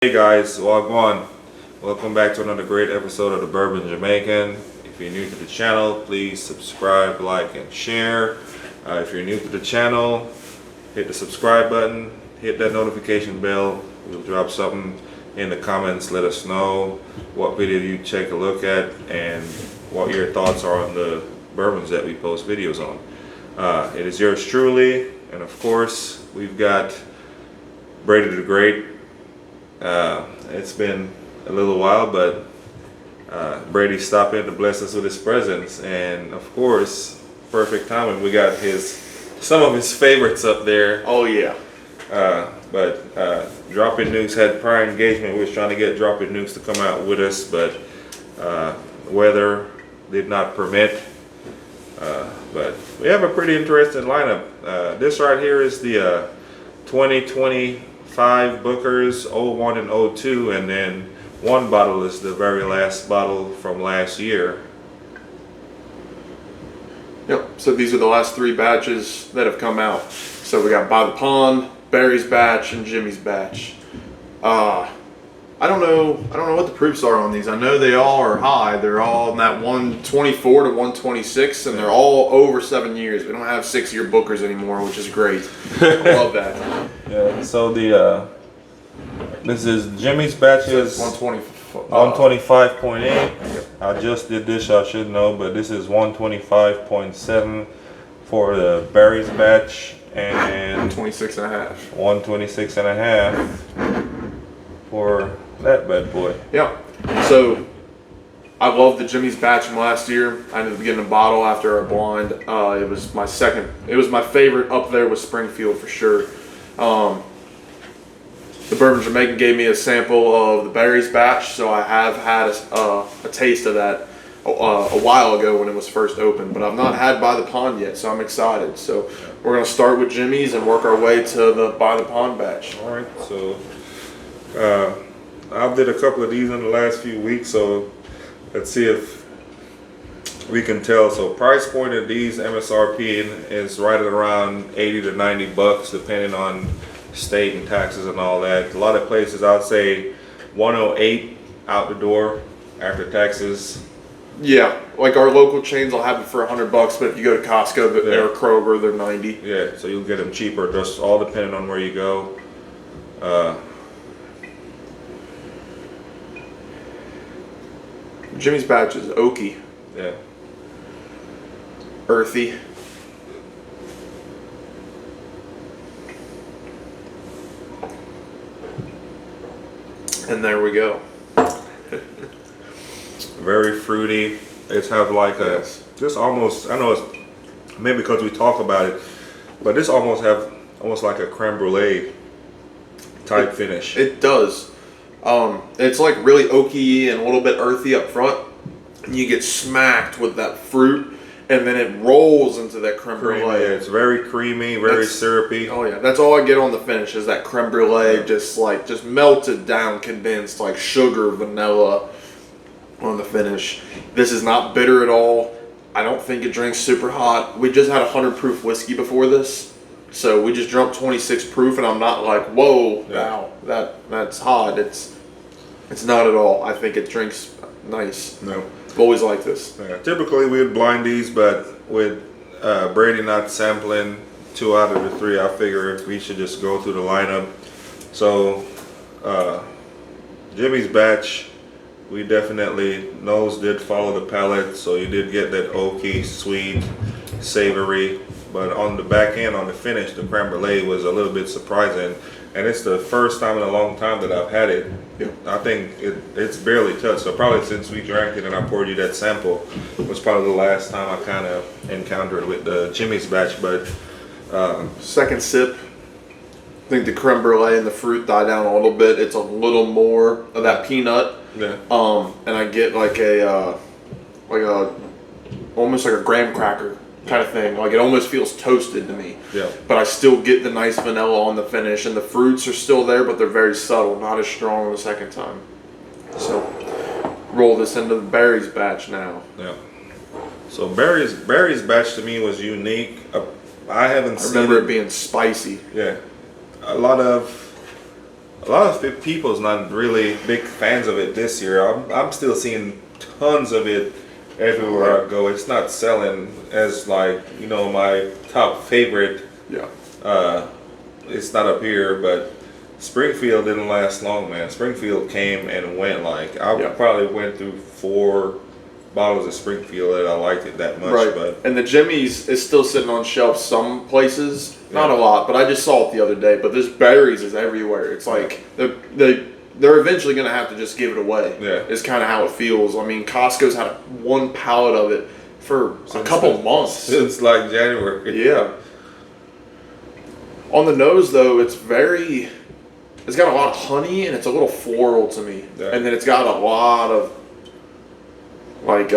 Hey guys, Wagwan. Welcome back to another great episode of the Bourbon Jamaican. If you're new to the channel, please subscribe, like, and share. If you're new to the channel, hit the subscribe button, hit that notification bell. We'll drop something in the comments. Let us know what video you take a look at and what your thoughts are on the bourbons that we post videos on. It is yours truly, and of course, we've got Brady the Great. It's been a little while, but Brady stopped in to bless us with his presence, and of course, perfect timing. We got some of his favorites up there. Oh yeah. But Dropping Nukes had prior engagement. We was trying to get Dropping Nukes to come out with us, but weather did not permit. But we have a pretty interesting lineup. This right here is the 2025 Booker's 01 and 02, and then one bottle is the very last bottle from last year. Yep. So these are the last three batches that have come out. So we got By the Pond, Barry's batch, and Jimmy's batch. I don't know what the proofs are on these. I know they all are high. They're all in that 124 to 126, and they're all over 7 years. We don't have 6-year Bookers anymore, which is great. I love that. Yeah. So this is Jimmy's batches. 125.8. I just did this, I should know, but this is 125.7 for the Barry's batch, and 126 and a half. 126 and a half for that bad boy. Yeah. So I love the Jimmy's batch from last year. I ended up getting a bottle after our blind. It was my favorite up there with Springfield for sure. The Bourbon Jamaican gave me a sample of the Barry's batch, so I have had a taste of that a while ago when it was first opened, but I've not had By the Pond yet, so I'm excited. So we're going to start with Jimmy's and work our way to the By the Pond batch. All right, so I did a couple of these in the last few weeks, so let's see if we can tell. So price point of these MSRP is right at around 80 to 90 bucks, depending on state and taxes and all that. A lot of places I'd say 108 out the door after taxes. Yeah, like our local chains will have it for $100, but if you go to Costco or Kroger, they're 90. Yeah, so you'll get them cheaper, just all depending on where you go. Jimmy's batch is oaky, Yeah. earthy. And there we go. Very fruity. It's have like just almost, I know it's maybe because we talk about it, but this almost like a creme brulee type finish. It does. It's like really oaky and a little bit earthy up front. And you get smacked with that fruit, and then it rolls into that creme brulee. Yeah, it's very creamy, very syrupy. Oh yeah, that's all I get on the finish is that creme brulee, just melted down, condensed like sugar, vanilla on the finish. This is not bitter at all. I don't think it drinks super hot. We just had 100 proof whiskey before this, so we just drunk 26 proof, and I'm not like, whoa, wow, that's hot. It's not at all. I think it drinks nice. No. I've always liked this. Yeah, typically we would blind these, but with Brady not sampling 2 out of the 3, I figure we should just go through the lineup. So Jimmy's batch, we definitely, nose did follow the palate, so you did get that oaky, sweet, savory, but on the back end, on the finish, the creme brulee was a little bit surprising, and it's the first time in a long time that I've had it. Yeah. I think it's barely touched, so probably since we drank it and I poured you that sample was probably the last time I kind of encountered with the Jimmy's batch. But second sip, I think the creme brulee and the fruit die down a little bit. It's a little more of that peanut. yeah, And I get like a almost like a graham cracker kind of thing. Like it almost feels toasted to me. yeah. But I still get the nice vanilla on the finish, and the fruits are still there, but they're very subtle, not as strong the second time. So roll this into the Barry's batch now. Yeah. So Barry's batch to me was unique. I haven't I seen remember it being spicy. Yeah, a lot of a lot of people's not really big fans of it this year. I'm still seeing tons of it everywhere I go. It's not selling as like, you know, my top favorite. Yeah. It's not up here, but Springfield didn't last long, man. Springfield came and went. Like I probably went through 4 bottles of Springfield that I liked it that much. Right. But And the Jimmy's is still sitting on shelves some places, not a lot, but I just saw it the other day. But this berries is everywhere. It's like they're eventually gonna have to just give it away. Yeah. Is kind of how it feels. I mean, Costco's had one pallet of it for a couple months. It's like January. Yeah. On the nose though, it's got a lot of honey and it's a little floral to me. Yeah. And then it's got a lot of like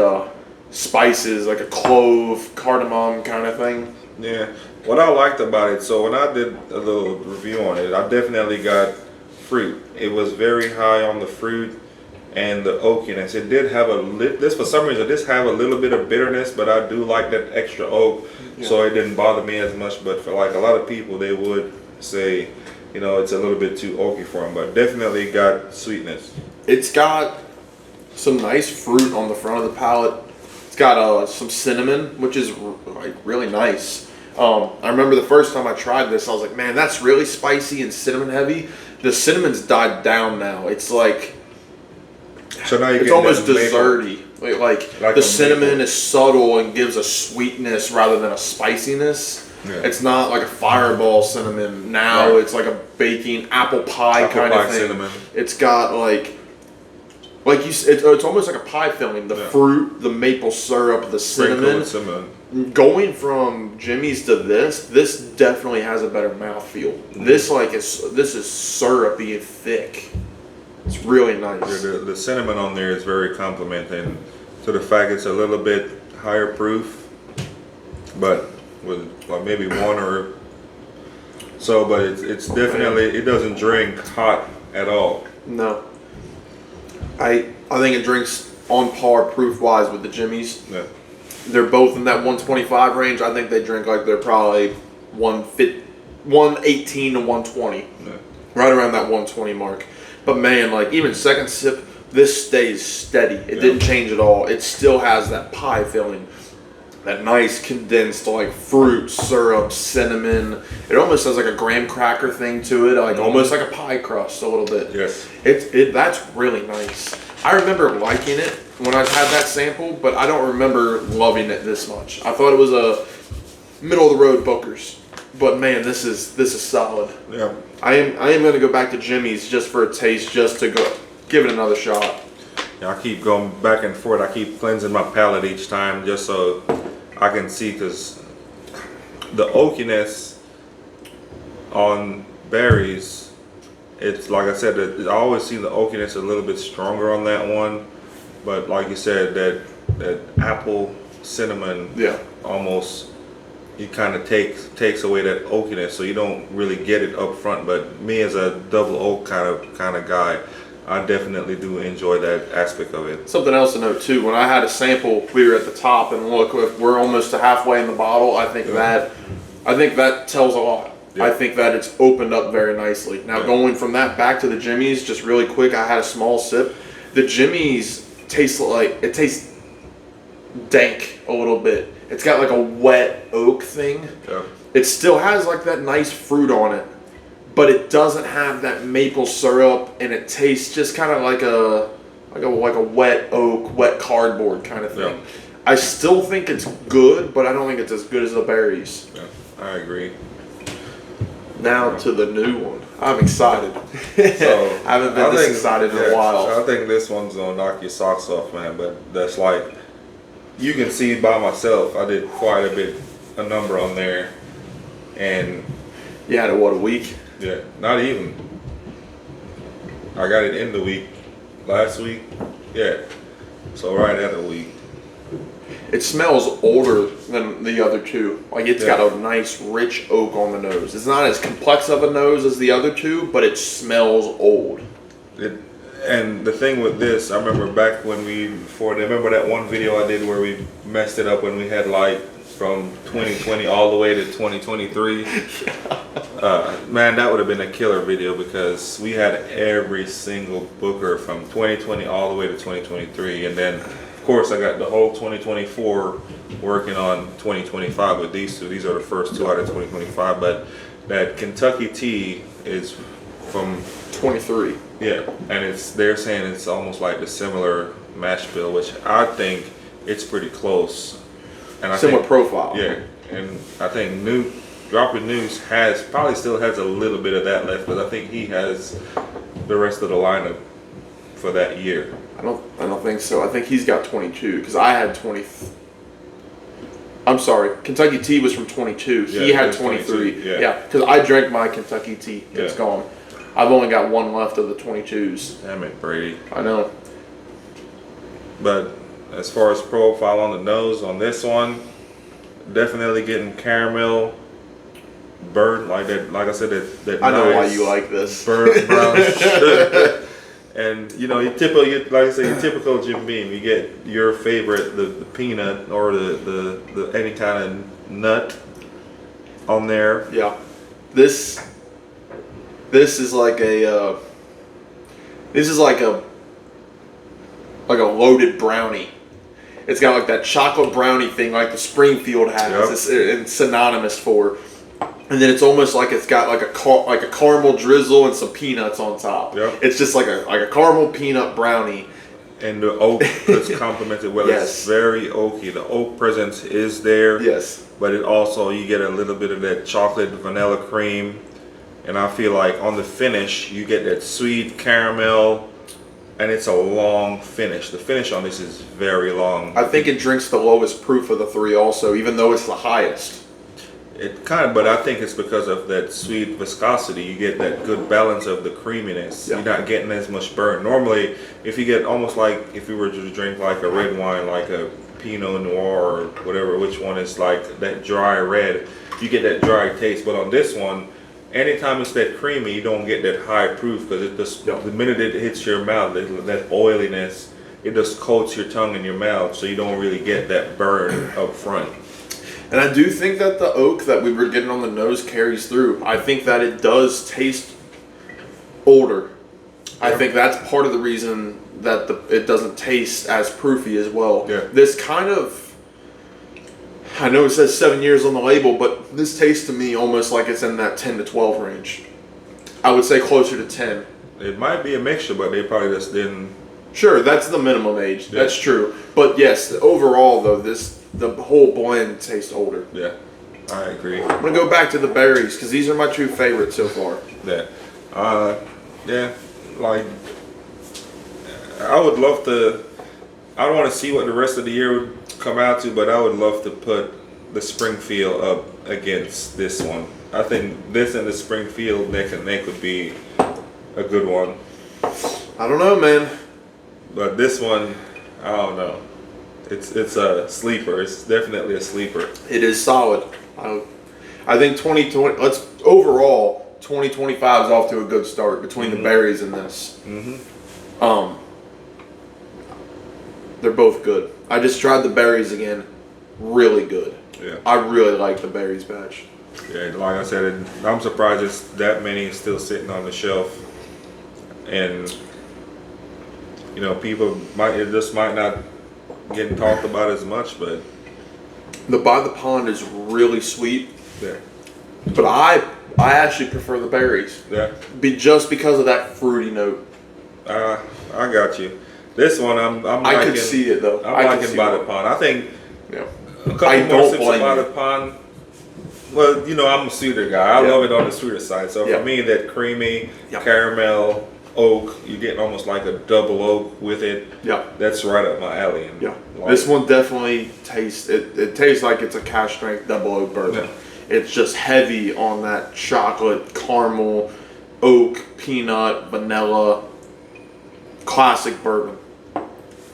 spices, like a clove, cardamom kind of thing. Yeah. What I liked about it, so when I did a little review on it, I definitely got fruit. It was very high on the fruit and the oakiness. It did have this for some reason, this have a little bit of bitterness, but I do like that extra oak, so it didn't bother me as much. But for like a lot of people, they would say, you know, it's a little bit too oaky for them, but definitely got sweetness. It's got some nice fruit on the front of the palate. It's got some cinnamon, which is like really nice. I remember the first time I tried this, I was like, man, that's really spicy and cinnamon heavy. The cinnamon's died down now. It's like, So now it's almost desserty. Like Like the a cinnamon maple. is subtle and gives a sweetness rather than a spiciness. Yeah. It's not like a fireball cinnamon. Now Right. it's like a baking apple pie Apple kind pie of thing. cinnamon. It's got like you said, it's almost like a pie filling. The fruit, the maple syrup, the cinnamon. Cinnamon. Going from Jimmy's to this definitely has a better mouthfeel. This is syrupy and thick. It's really nice. The cinnamon on there is very complimenting to the fact it's a little bit higher proof, but with like maybe 1 or so. But it's definitely, it doesn't drink hot at all. No. I think it drinks on par proof wise with the Jimmy's. Yeah. They're both in that 125 range. I think they drink like they're probably 118 to 120. Yeah. Right around that 120 mark. But man, like even second sip, this stays steady. It didn't change at all. It still has that pie filling. That nice condensed like fruit, syrup, cinnamon. It almost has like a graham cracker thing to it, like almost like a pie crust a little bit. Yes. That's really nice. I remember liking it when I had that sample, but I don't remember loving it this much. I thought it was a middle of the road Booker's, but man, this is solid. Yeah. I am going to go back to Jimmy's just for a taste, just to go give it another shot. Yeah, I keep going back and forth. I keep cleansing my palate each time just so I can see, because the oakiness on berries, it's like I said, I always see the oakiness a little bit stronger on that one, but like you said, that apple cinnamon, almost, it kind of takes away that oakiness, so you don't really get it up front. But me as a double oak kind of guy, I definitely do enjoy that aspect of it. Something else to note too, when I had a sample, we were at the top, and look, we're almost to halfway in the bottle. I think that tells a lot. Yeah. I think that it's opened up very nicely. Now going from that back to the Jimmy's, just really quick, I had a small sip. The Jimmy's tastes dank a little bit. It's got like a wet oak thing. Yeah. It still has like that nice fruit on it, but it doesn't have that maple syrup, and it tastes just kind of like a wet oak, wet cardboard kind of thing. Yeah. I still think it's good, but I don't think it's as good as the berries. Yeah, I agree. Now to the new one. I'm excited. So I haven't been this excited in a while. I think this one's gonna knock your socks off, man. But that's like, you can see by myself, I did quite a number on there, and You had it, what, a week? yeah, not even. I got it in the week, last week, yeah. So right at a week. It smells older than the other two. Like it's got a nice rich oak on the nose. It's not as complex of a nose as the other two, but it smells old. And the thing with this, I remember back when remember that one video I did where we messed it up when we had like from 2020 all the way to 2023. Man, that would have been a killer video because we had every single Booker from 2020 all the way to 2023, and then of course I got the whole 2024 working on 2025 with these two. These are the first two out of 2025, but that Kentucky T is from 23. yeah, and they're saying it's almost like the similar mash bill, which I think it's pretty close. And I Similar think, profile. yeah, and I think Dropping News probably still has a little bit of that left, but I think he has the rest of the lineup for that year. I don't think so. I think he's got 22 because I had 20. I'm sorry, Kentucky Tea was from 22. He Yeah, had it's 23. 22, yeah. Because I drank my Kentucky Tea. It's Yeah. gone. I've only got one left of the 22s. Damn it, Brady. I know. But as far as profile on the nose on this one, definitely getting caramel, burnt like that. Like I said, that I know why nice you like this. burnt brown sugar. And you know, like I say, your typical Jim Beam. You get your favorite, the peanut or the any kind of nut on there. Yeah. This is like a like a loaded brownie. It's got like that chocolate brownie thing like the Springfield has. Yep. It's synonymous for. And then it's almost like it's got like a caramel drizzle and some peanuts on top. Yep. It's just like a caramel peanut brownie. And the oak is complemented well. Yes. It's very oaky. The oak presence is there. Yes. But it also, you get a little bit of that chocolate vanilla cream. And I feel like on the finish, you get that sweet caramel. And it's a long finish. The finish on this is very long. I think it drinks the lowest proof of the three also, even though it's the highest. It kind of, but I think it's because of that sweet viscosity. You get that good balance of the creaminess. Yeah. You're not getting as much burnt. Normally, if you get almost like if you were to drink like a red wine, like a Pinot Noir or whatever, which one is like that dry red, you get that dry taste. But on this one, anytime it's that creamy, you don't get that high proof because it just the minute it hits your mouth, that oiliness, it just coats your tongue in your mouth, so you don't really get that burn up front. And I do think that the oak that we were getting on the nose carries through. I think that it does taste older. I think that's part of the reason that it doesn't taste as proofy as well. Yeah. This kind of, I know it says 7 years on the label, but this tastes to me almost like it's in that 10 to 12 range. I would say closer to 10. It might be a mixture, but they probably just didn't. Sure, that's the minimum age. Yeah. That's true. But yes, overall though, the whole blend tastes older. Yeah, I agree. I'm gonna go back to the berries because these are my two favorites so far. Yeah, like I would love to. I don't want to see what the rest of the year would come out to, but I would love to put the Springfield up against this one. I think this and the Springfield neck and neck would be a good one. I don't know, man. But this one, I don't know. It's a sleeper. It's definitely a sleeper. It is solid. I think 2020. Overall 2025 is off to a good start between the berries and this. Mm-hmm. They're both good. I just tried the berries again. Really good. Yeah. I really like the berries batch. Yeah, like I said, I'm surprised it's that many still sitting on the shelf, and you know, people might not getting talked about as much, but The By the Pond is really sweet, yeah, but I actually prefer the berries. yeah, Just because of that fruity note. I got you. This one, I'm I liking, could see it though. I'm I could liking see By it. the Pond. I think Yeah. a couple I more don't sips of blame By you. the Pond. Well, you know, I'm a sweeter guy. I Yeah. love it on the sweeter side. So Yeah. for me, that creamy Yeah. caramel oak, you're getting almost like a double oak with it. Yeah. That's right up my alley. And Yeah. like- This one definitely tastes. It tastes like it's a cash strength double oak bourbon. Yeah. It's just heavy on that chocolate, caramel, oak, peanut, vanilla. Classic bourbon.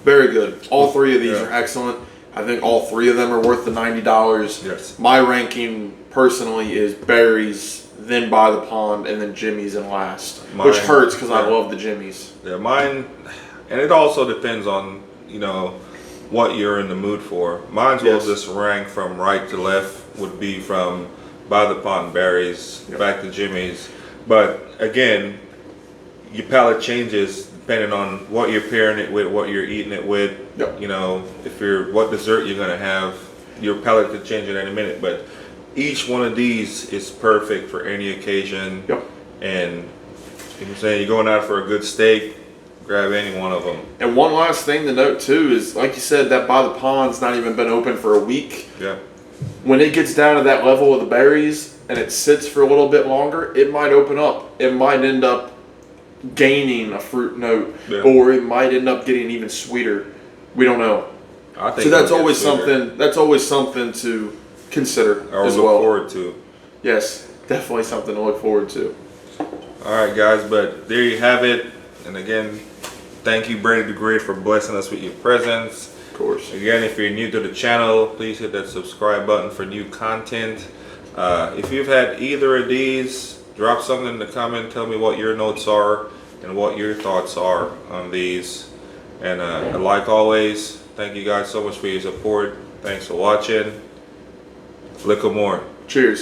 Very good. All three of these Yeah. are excellent. I think all three of them are worth the $90. Yes. My ranking personally is berries, then By the Pond, and then Jimmy's in last. Which Mine- hurts because I yeah. love the Jimmy's. Yeah, mine, and it also depends on, you know, what you're in the mood for. Mine's will Yes. just rank from right to left, would be from By the Pond Berries Yep. back to Jimmy's. But again, your palate changes depending on what you're pairing it with, what you're eating it with. Yep. You know, if you're what dessert you're gonna have, your palate could change in any minute. But each one of these is perfect for any occasion. Yep. And you know what I'm saying, you're going out for a good steak, grab any one of them. And one last thing to note too is, like you said, that By the Pond's not even been open for a week. Yeah. When it gets down to that level of the berries and it sits for a little bit longer, it might open up. It might end up gaining a fruit note, Yeah. or it might end up getting even sweeter. We don't know. I think So that's it'll get always sweeter. something. That's always something to consider Or as look well. forward to. Yes, definitely something to look forward to. All right, guys, but there you have it. And again, thank you, Brady the Great, for blessing us with your presence. Of course. Again, if you're new to the channel, please hit that subscribe button for new content. If you've had either of these, drop something in the comment. Tell me what your notes are and what your thoughts are on these. And like always, thank you guys so much for your support. Thanks for watching. Lick 'em more. Cheers.